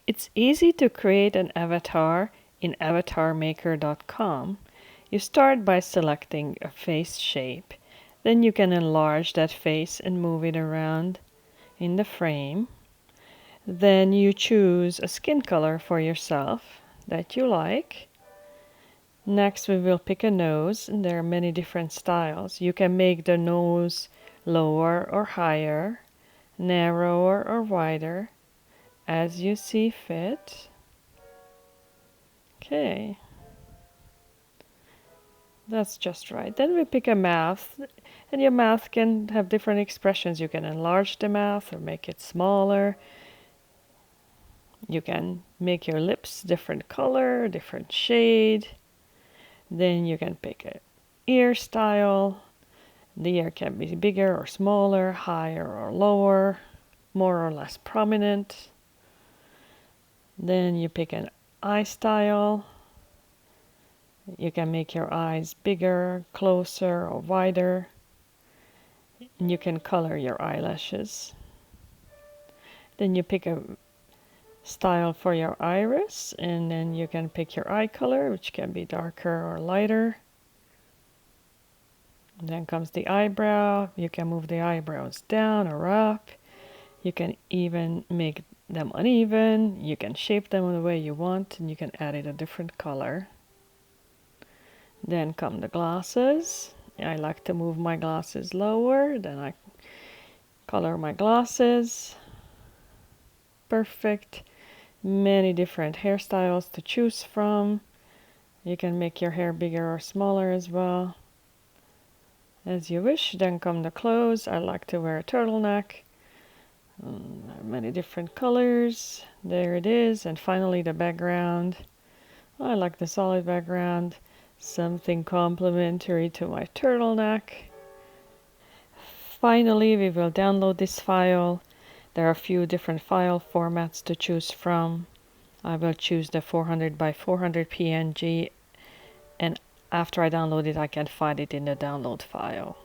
It's easy to create an avatar in avatarmaker.com. You start by selecting a face shape. Then you can enlarge that face and move it around in the frame. Then you choose a skin color for yourself that you like. Next, we will pick a nose, and there are many different styles. You can make the nose lower or higher, narrower or wider, as you see fit. Okay, that's just right. Then we pick a mouth, and your mouth can have different expressions. You can enlarge the mouth or make it smaller. You can make your lips different color, different shade. Then you can pick a ear style. The ear can be bigger or smaller, higher or lower, more or less prominent. Then you pick an eye style. You can make your eyes bigger, closer, or wider. And you can color your eyelashes. Then you pick a style for your iris, and then you can pick your eye color, which can be darker or lighter. And then comes the eyebrow. You can move the eyebrows down or up. You can even make them uneven. You can shape them the way you want, and you can add it a different color. Then come the glasses. I like to move my glasses lower, then I color my glasses. Perfect. Many different hairstyles to choose from. You can make your hair bigger or smaller as well, as you wish. Then come the clothes. I like to wear a turtleneck. Many different colors. There it is. And finally the background. I like the solid background. Something complementary to my turtleneck. Finally, we will download this file. There are a few different file formats to choose from. I will choose the 400 by 400 PNG, and after I download it, I can find it in the download file.